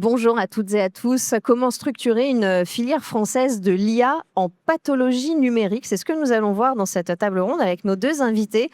Bonjour à toutes et à tous. Comment structurer une filière française de l'IA en pathologie numérique? C'est ce que nous allons voir dans cette table ronde avec nos deux invités.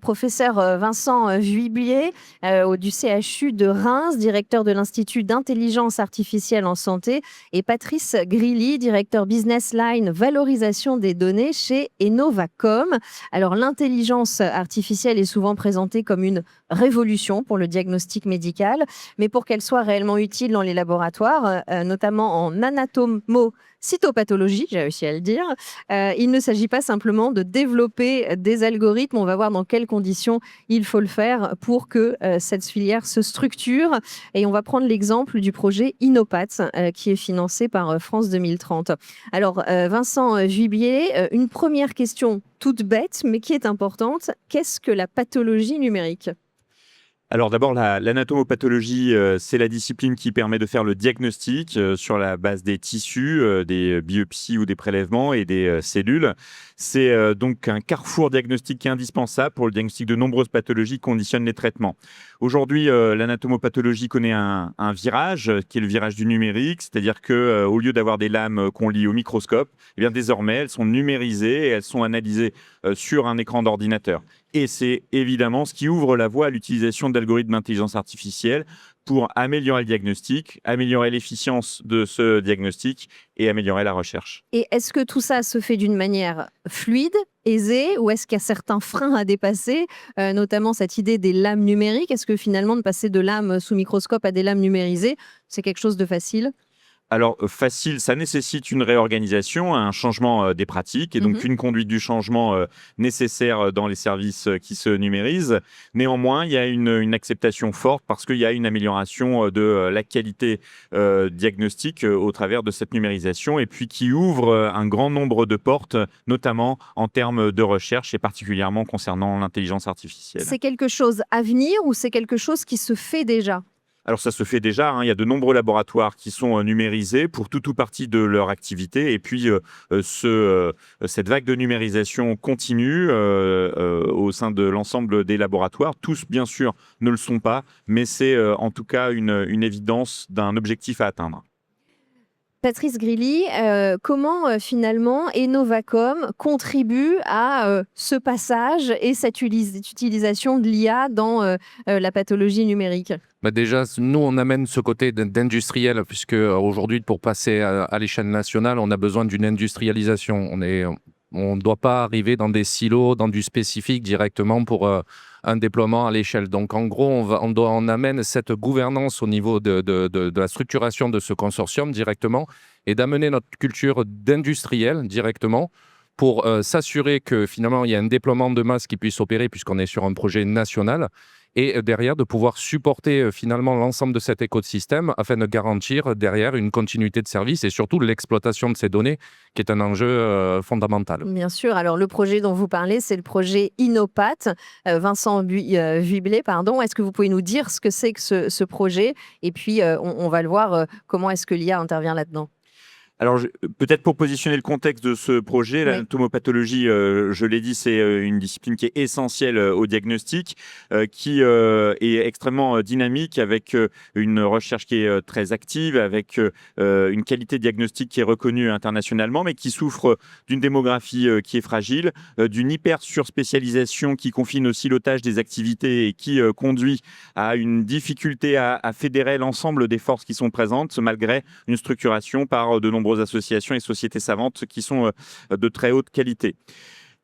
Professeur Vincent Vuiblier du CHU de Reims, directeur de l'Institut d'intelligence artificielle en santé, et Patrice Grilly, directeur Business Line Valorisation des données chez Enovacom. Alors, l'intelligence artificielle est souvent présentée comme une révolution pour le diagnostic médical, mais pour qu'elle soit réellement utile dans les laboratoires, notamment en anatomocytopathologie, j'ai réussi à le dire, il ne s'agit pas simplement de développer des algorithmes. On va voir dans quelles conditions il faut le faire pour que cette filière se structure. Et on va prendre l'exemple du projet Innopath, qui est financé par France 2030. Alors, Vincent Vuiblier, une première question toute bête, mais qui est importante. Qu'est-ce que la pathologie numérique ? Alors d'abord, l'anatomopathologie, c'est la discipline qui permet de faire le diagnostic sur la base des tissus, des biopsies ou des prélèvements et des cellules. C'est donc un carrefour diagnostique qui est indispensable pour le diagnostic de nombreuses pathologies qui conditionnent les traitements. Aujourd'hui, l'anatomopathologie connaît un virage qui est le virage du numérique, c'est-à-dire que au lieu d'avoir des lames qu'on lit au microscope, eh bien désormais elles sont numérisées et elles sont analysées sur un écran d'ordinateur. Et c'est évidemment ce qui ouvre la voie à l'utilisation d'algorithmes d'intelligence artificielle pour améliorer le diagnostic, améliorer l'efficience de ce diagnostic et améliorer la recherche. Et est-ce que tout ça se fait d'une manière fluide, aisée, ou est-ce qu'il y a certains freins à dépasser, notamment cette idée des lames numériques? Est-ce que finalement de passer de lames sous microscope à des lames numérisées, c'est quelque chose de facile? Alors, facile, ça nécessite une réorganisation, un changement des pratiques et donc une conduite du changement nécessaire dans les services qui se numérisent. Néanmoins, il y a une acceptation forte parce qu'il y a une amélioration de la qualité diagnostique au travers de cette numérisation et puis qui ouvre un grand nombre de portes, notamment en termes de recherche et particulièrement concernant l'intelligence artificielle. C'est quelque chose à venir ou c'est quelque chose qui se fait déjà? Alors ça se fait déjà, hein. Il y a de nombreux laboratoires qui sont numérisés pour tout ou partie de leur activité. Et puis, cette vague de numérisation continue au sein de l'ensemble des laboratoires. Tous, bien sûr, ne le sont pas, mais c'est en tout cas une évidence d'un objectif à atteindre. Patrice Grilly, comment finalement Enovacom contribue à ce passage et cette utilisation de l'IA dans la pathologie numérique? Déjà, nous, on amène ce côté d'industriel, puisque aujourd'hui, pour passer à l'échelle nationale, on a besoin d'une industrialisation. On ne doit pas arriver dans des silos, dans du spécifique directement pour un déploiement à l'échelle. Donc, en gros, on amène cette gouvernance au niveau de la structuration de ce consortium directement et d'amener notre culture d'industriel directement pour s'assurer que finalement, il y a un déploiement de masse qui puisse opérer puisqu'on est sur un projet national et derrière de pouvoir supporter finalement l'ensemble de cet écosystème afin de garantir derrière une continuité de service et surtout l'exploitation de ces données qui est un enjeu fondamental. Bien sûr. Alors, le projet dont vous parlez, c'est le projet Innopath. Vincent Vuiblier, pardon. Est-ce que vous pouvez nous dire ce que c'est que ce projet? Et puis, on va le voir, comment est-ce que l'IA intervient là-dedans? Alors, peut-être pour positionner le contexte de ce projet, Oui. l'anatomopathologie, je l'ai dit, c'est une discipline qui est essentielle au diagnostic, qui est extrêmement dynamique, avec une recherche qui est très active, avec une qualité diagnostique qui est reconnue internationalement, mais qui souffre d'une démographie qui est fragile, d'une hyper-surspécialisation qui confine au silotage des activités et qui conduit à une difficulté à fédérer l'ensemble des forces qui sont présentes, malgré une structuration par de nombreuses associations et sociétés savantes qui sont de très haute qualité.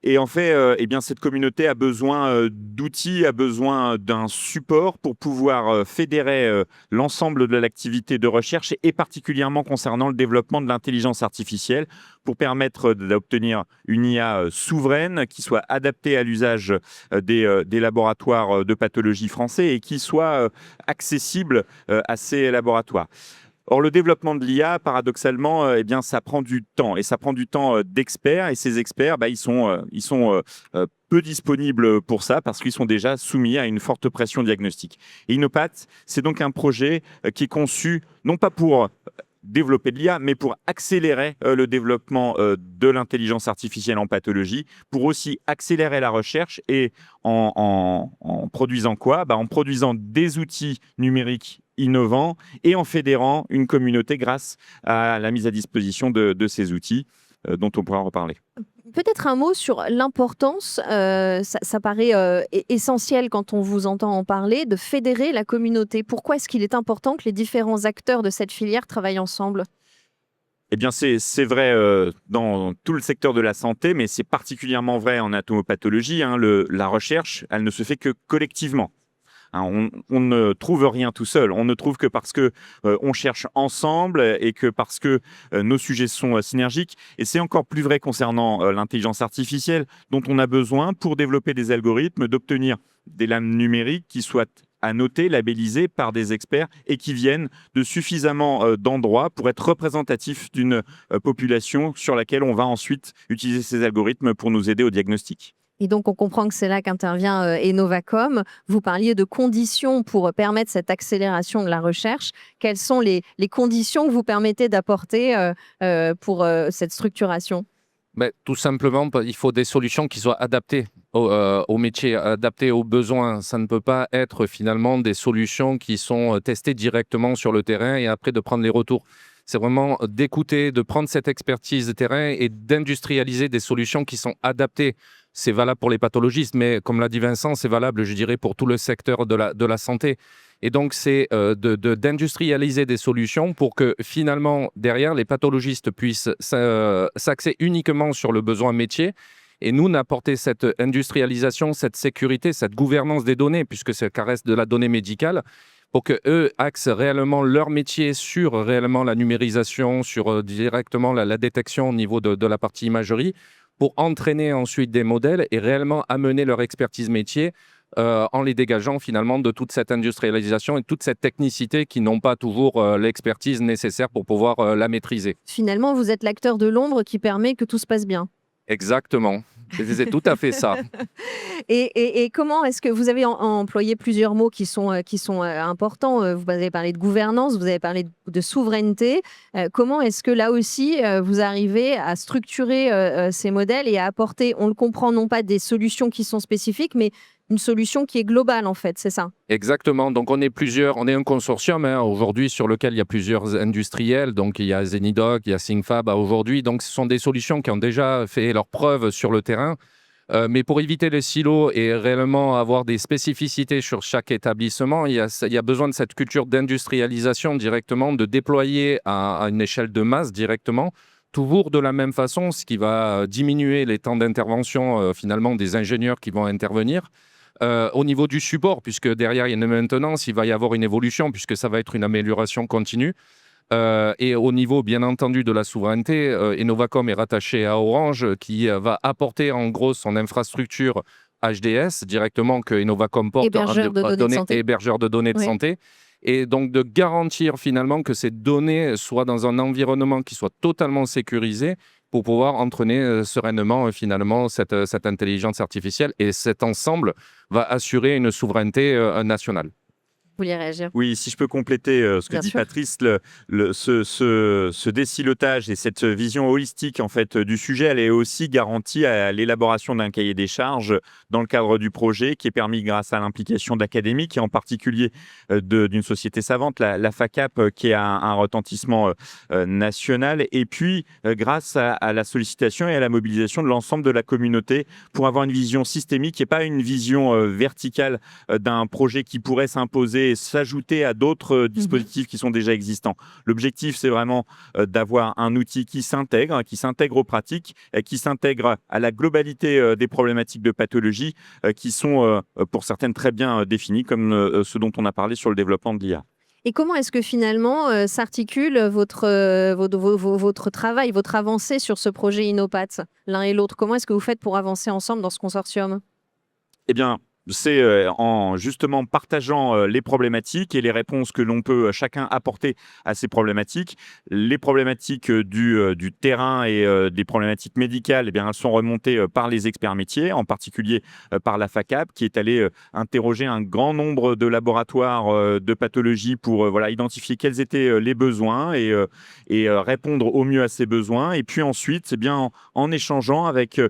Et en fait, eh bien, cette communauté a besoin d'outils, a besoin d'un support pour pouvoir fédérer l'ensemble de l'activité de recherche et particulièrement concernant le développement de l'intelligence artificielle pour permettre d'obtenir une IA souveraine qui soit adaptée à l'usage des laboratoires de pathologie français et qui soit accessible à ces laboratoires. Or, le développement de l'IA, paradoxalement, eh bien, ça prend du temps et ça prend du temps d'experts. Et ces experts, ils sont peu disponibles pour ça parce qu'ils sont déjà soumis à une forte pression diagnostique. Et Innopath, c'est donc un projet qui est conçu non pas pour développer de l'IA, mais pour accélérer le développement de l'intelligence artificielle en pathologie, pour aussi accélérer la recherche et en produisant quoi ? En produisant des outils numériques innovants et en fédérant une communauté grâce à la mise à disposition de ces outils dont on pourra reparler. Peut-être un mot sur l'importance, ça paraît essentiel quand on vous entend en parler, de fédérer la communauté. Pourquoi est-ce qu'il est important que les différents acteurs de cette filière travaillent ensemble ? Eh bien, c'est vrai dans tout le secteur de la santé, mais c'est particulièrement vrai en atomopathologie. La recherche, elle ne se fait que collectivement. On ne trouve rien tout seul. On ne trouve que parce que on cherche ensemble et que parce que nos sujets sont synergiques. Et c'est encore plus vrai concernant l'intelligence artificielle, dont on a besoin pour développer des algorithmes, d'obtenir des lames numériques qui soient annotées, labellisées par des experts et qui viennent de suffisamment d'endroits pour être représentatifs d'une population sur laquelle on va ensuite utiliser ces algorithmes pour nous aider au diagnostic. Et donc, on comprend que c'est là qu'intervient Enovacom. Vous parliez de conditions pour permettre cette accélération de la recherche. Quelles sont les conditions que vous permettez d'apporter pour cette structuration ? Tout simplement, il faut des solutions qui soient adaptées au métier, adaptées aux besoins. Ça ne peut pas être finalement des solutions qui sont testées directement sur le terrain et après de prendre les retours. C'est vraiment d'écouter, de prendre cette expertise de terrain et d'industrialiser des solutions qui sont adaptées. C'est valable pour les pathologistes, mais comme l'a dit Vincent, c'est valable, je dirais, pour tout le secteur de la santé. Et donc, c'est d'industrialiser des solutions pour que finalement, derrière, les pathologistes puissent s'axer uniquement sur le besoin métier et nous, n'apporter cette industrialisation, cette sécurité, cette gouvernance des données, puisque ça reste de la donnée médicale, pour qu'eux axent réellement leur métier sur réellement la numérisation, sur directement la détection au niveau de la partie imagerie, pour entraîner ensuite des modèles et réellement amener leur expertise métier en les dégageant finalement de toute cette industrialisation et toute cette technicité qui n'ont pas toujours l'expertise nécessaire pour pouvoir la maîtriser. Finalement, vous êtes l'acteur de l'ombre qui permet que tout se passe bien. Exactement. C'est tout à fait ça. Et comment est-ce que vous avez employé plusieurs mots qui sont importants. Vous avez parlé de gouvernance, vous avez parlé de souveraineté. Comment est-ce que là aussi, vous arrivez à structurer ces modèles et à apporter, on le comprend, non pas des solutions qui sont spécifiques, mais une solution qui est globale en fait, c'est ça? Exactement. Donc on est un consortium aujourd'hui sur lequel il y a plusieurs industriels. Donc il y a Zenidoc, il y a Syngfab aujourd'hui. Donc ce sont des solutions qui ont déjà fait leurs preuves sur le terrain. Mais pour éviter les silos et réellement avoir des spécificités sur chaque établissement, il y a besoin de cette culture d'industrialisation directement, de déployer à une échelle de masse directement, toujours de la même façon, ce qui va diminuer les temps d'intervention finalement des ingénieurs qui vont intervenir. Au niveau du support, puisque derrière il y a une maintenance, il va y avoir une évolution, puisque ça va être une amélioration continue. Et au niveau, bien entendu, de la souveraineté, Enovacom est rattaché à Orange, qui va apporter en gros son infrastructure HDS directement que Enovacom porte, Hébergeur de données de santé. hébergeur de données de Oui. santé. Et donc de garantir finalement que ces données soient dans un environnement qui soit totalement sécurisé pour pouvoir entraîner sereinement finalement cette intelligence artificielle. Et cet ensemble va assurer une souveraineté nationale. Vous vouliez réagir? Oui, si je peux compléter ce que Bien dit sûr. Patrice, ce désilotage et cette vision holistique en fait du sujet, elle est aussi garantie à l'élaboration d'un cahier des charges dans le cadre du projet, qui est permis grâce à l'implication d'académiques et en particulier d'une société savante, la FACAP, qui a un retentissement national, et puis grâce à la sollicitation et à la mobilisation de l'ensemble de la communauté pour avoir une vision systémique et pas une vision verticale d'un projet qui pourrait s'imposer et s'ajouter à d'autres dispositifs qui sont déjà existants. L'objectif, c'est vraiment d'avoir un outil qui s'intègre aux pratiques, qui s'intègre à la globalité des problématiques de pathologie qui sont pour certaines très bien définies, comme ce dont on a parlé sur le développement de l'IA. Et comment est-ce que finalement s'articule votre travail, votre avancée sur ce projet Innopat, l'un et l'autre? Comment est-ce que vous faites pour avancer ensemble dans ce consortium? Eh bien, c'est en justement partageant les problématiques et les réponses que l'on peut chacun apporter à ces problématiques. Les problématiques du terrain et des problématiques médicales, eh bien, elles sont remontées par les experts métiers, en particulier par la FACAP, qui est allée interroger un grand nombre de laboratoires de pathologie pour identifier quels étaient les besoins et répondre au mieux à ces besoins. Et puis ensuite, c'est bien en échangeant avec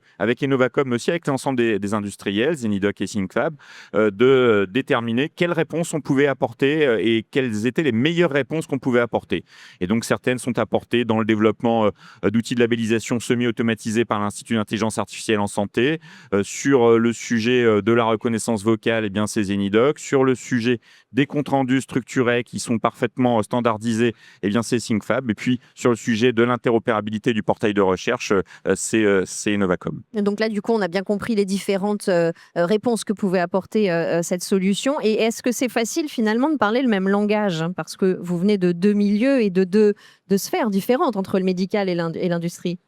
Enovacom, mais aussi avec l'ensemble des industriels, Zenidoc et Syngfab, ThinkFab, de déterminer quelles réponses on pouvait apporter et quelles étaient les meilleures réponses qu'on pouvait apporter. Et donc, certaines sont apportées dans le développement d'outils de labellisation semi-automatisés par l'Institut d'intelligence artificielle en santé. Sur le sujet de la reconnaissance vocale, eh bien, c'est Zenidoc. Sur le sujet des comptes rendus structurés qui sont parfaitement standardisés, eh bien, c'est ThinkFab. Et puis, sur le sujet de l'interopérabilité du portail de recherche, c'est Innovacom. Donc là, du coup, on a bien compris les différentes réponses que pouvait apporter cette solution. Et est-ce que c'est facile finalement de parler le même langage, hein, parce que vous venez de deux milieux et de deux sphères différentes entre le médical et l'industrie?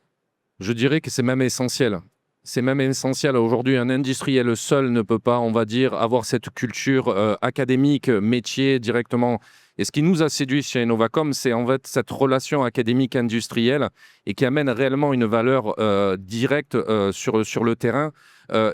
Je dirais que c'est même essentiel. C'est même essentiel. Aujourd'hui, un industriel seul ne peut pas, on va dire, avoir cette culture académique, métier directement. Et ce qui nous a séduit chez Innovacom, c'est en fait cette relation académique-industrielle et qui amène réellement une valeur directe sur le terrain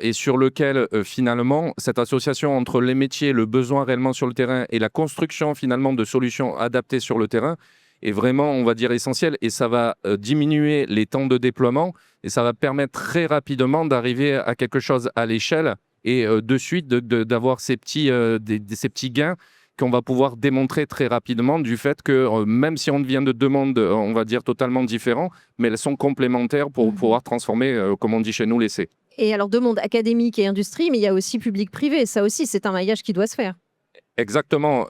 et sur lequel, finalement, cette association entre les métiers, le besoin réellement sur le terrain et la construction, finalement, de solutions adaptées sur le terrain est vraiment, on va dire, essentiel. Et ça va diminuer les temps de déploiement et ça va permettre très rapidement d'arriver à quelque chose à l'échelle et de suite d'avoir ces petits gains qu'on va pouvoir démontrer très rapidement du fait que même si on vient de demandes, on va dire, totalement différents, mais elles sont complémentaires pour pouvoir transformer, comme on dit chez nous, l'essai. Et alors, deux mondes, académique et industrie, mais il y a aussi public-privé. Ça aussi, c'est un maillage qui doit se faire. Exactement.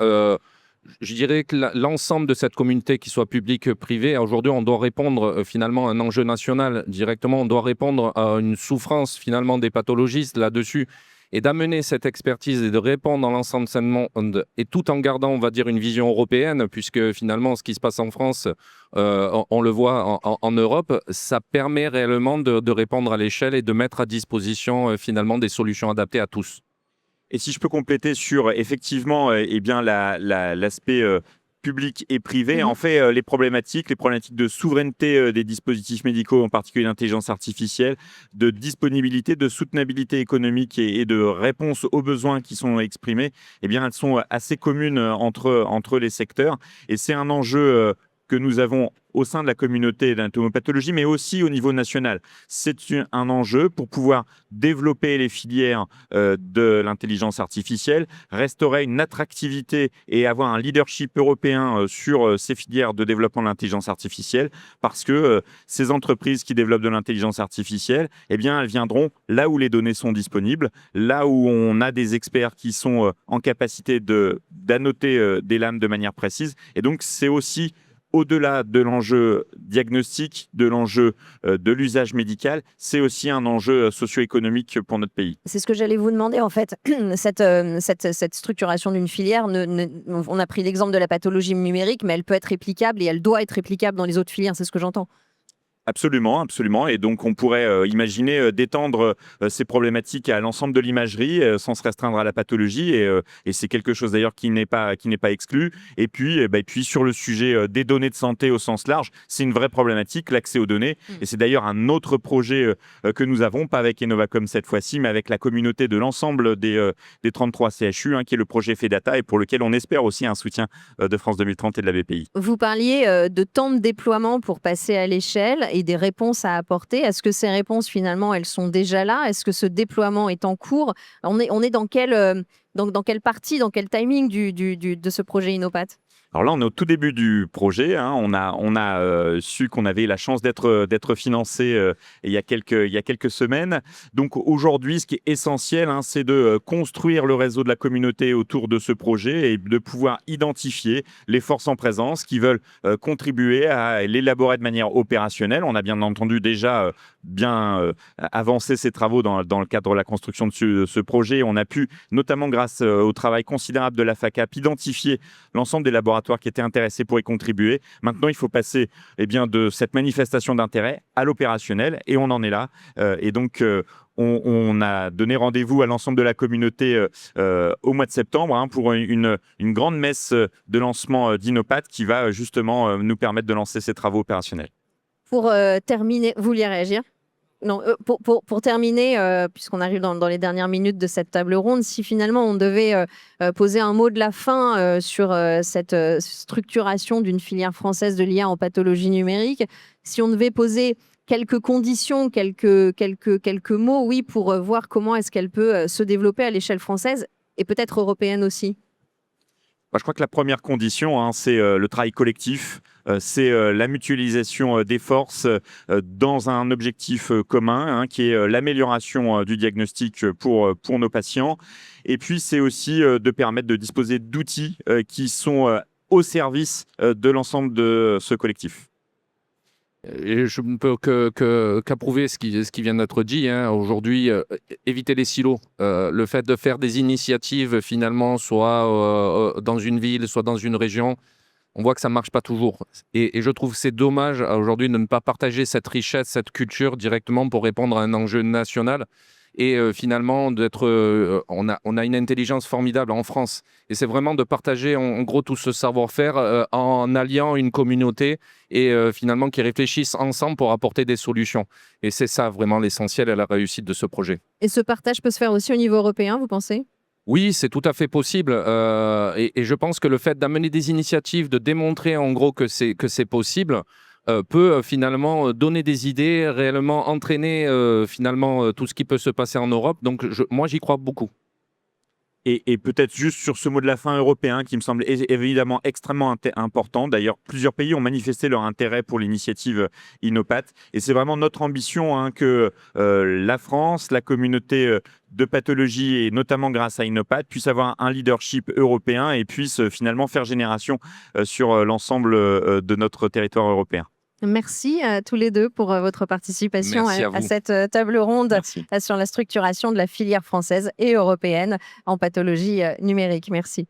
Je dirais que l'ensemble de cette communauté, qui soit publique, privée, aujourd'hui, on doit répondre finalement à un enjeu national directement. On doit répondre à une souffrance finalement des pathologistes là-dessus et d'amener cette expertise et de répondre dans l'ensemble de ce monde et tout en gardant, on va dire, une vision européenne, puisque finalement, ce qui se passe en France, on le voit en Europe, ça permet réellement de répondre à l'échelle et de mettre à disposition finalement des solutions adaptées à tous. Et si je peux compléter sur effectivement eh bien l'aspect public et privé, en fait, les problématiques de souveraineté des dispositifs médicaux, en particulier l'intelligence artificielle, de disponibilité, de soutenabilité économique et de réponse aux besoins qui sont exprimés, eh bien, elles sont assez communes entre les secteurs. Et c'est un enjeu que nous avons au sein de la communauté d'entomopathologie, mais aussi au niveau national. C'est un enjeu pour pouvoir développer les filières de l'intelligence artificielle, restaurer une attractivité et avoir un leadership européen sur ces filières de développement de l'intelligence artificielle, parce que ces entreprises qui développent de l'intelligence artificielle, eh bien, elles viendront là où les données sont disponibles, là où on a des experts qui sont en capacité d'annoter des lames de manière précise. Et donc, c'est aussi au-delà de l'enjeu diagnostic, de l'enjeu de l'usage médical, c'est aussi un enjeu socio-économique pour notre pays. C'est ce que j'allais vous demander, en fait. Cette structuration d'une filière, on a pris l'exemple de la pathologie numérique, mais elle peut être réplicable et elle doit être réplicable dans les autres filières, c'est ce que j'entends. Absolument, absolument. Et donc, on pourrait imaginer d'étendre ces problématiques à l'ensemble de l'imagerie sans se restreindre à la pathologie. Et c'est quelque chose d'ailleurs qui n'est pas exclu. Et puis sur le sujet des données de santé au sens large, c'est une vraie problématique, l'accès aux données. Et c'est d'ailleurs un autre projet que nous avons, pas avec Innovacom cette fois-ci, mais avec la communauté de l'ensemble des 33 CHU, qui est le projet FEDATA et pour lequel on espère aussi un soutien de France 2030 et de la BPI. Vous parliez de temps de déploiement pour passer à l'échelle et des réponses à apporter. Est-ce que ces réponses, finalement, elles sont déjà là? Est-ce que ce déploiement est en cours? On est dans dans quelle partie, dans quel timing de ce projet Innopath? Alors là, on est au tout début du projet. On a su qu'on avait la chance d'être financé il y a quelques semaines. Donc aujourd'hui, ce qui est essentiel, c'est de construire le réseau de la communauté autour de ce projet et de pouvoir identifier les forces en présence qui veulent contribuer à l'élaborer de manière opérationnelle. On a bien entendu déjà bien avancé ces travaux dans le cadre de la construction de ce projet. On a pu, notamment grâce au travail considérable de la FACAP, identifier l'ensemble des laboratoires qui étaient intéressés pour y contribuer. Maintenant, il faut passer de cette manifestation d'intérêt à l'opérationnel et on en est là. Et donc, on a donné rendez-vous à l'ensemble de la communauté au mois de septembre pour une grande messe de lancement d'Innopath qui va justement nous permettre de lancer ces travaux opérationnels. Pour terminer, vous vouliez réagir? Non, pour terminer, puisqu'on arrive dans les dernières minutes de cette table ronde, si finalement on devait poser un mot de la fin sur cette structuration d'une filière française de l'IA en pathologie numérique, si on devait poser quelques conditions, quelques mots, oui, pour voir comment est-ce qu'elle peut se développer à l'échelle française et peut-être européenne aussi? Je crois que la première condition, hein, c'est le travail collectif, c'est la mutualisation des forces dans un objectif commun, hein, qui est l'amélioration du diagnostic pour nos patients. Et puis, c'est aussi de permettre de disposer d'outils qui sont au service de l'ensemble de ce collectif. Et je ne peux qu'approuver ce qui vient d'être dit, hein. Aujourd'hui, éviter les silos. Le fait de faire des initiatives, finalement, soit dans une ville, soit dans une région, on voit que ça ne marche pas toujours. Et je trouve que c'est dommage aujourd'hui de ne pas partager cette richesse, cette culture directement pour répondre à un enjeu national. Et finalement, on a une intelligence formidable en France. Et c'est vraiment de partager en gros tout ce savoir-faire en alliant une communauté et finalement qui réfléchissent ensemble pour apporter des solutions. Et c'est ça vraiment l'essentiel à la réussite de ce projet. Et ce partage peut se faire aussi au niveau européen, vous pensez? Oui, c'est tout à fait possible. Et je pense que le fait d'amener des initiatives, de démontrer en gros que c'est possible, peut finalement donner des idées, réellement entraîner finalement tout ce qui peut se passer en Europe. Donc moi, j'y crois beaucoup. Et peut-être juste sur ce mot de la fin européen qui me semble évidemment extrêmement important. D'ailleurs, plusieurs pays ont manifesté leur intérêt pour l'initiative Innopat. Et c'est vraiment notre ambition, hein, que la France, la communauté de pathologie, et notamment grâce à Innopat, puisse avoir un leadership européen et puisse finalement faire génération sur l'ensemble de notre territoire européen. Merci à tous les deux pour votre participation Merci à à vous. cette table ronde Merci. sur la structuration de la filière française et européenne en pathologie numérique. Merci.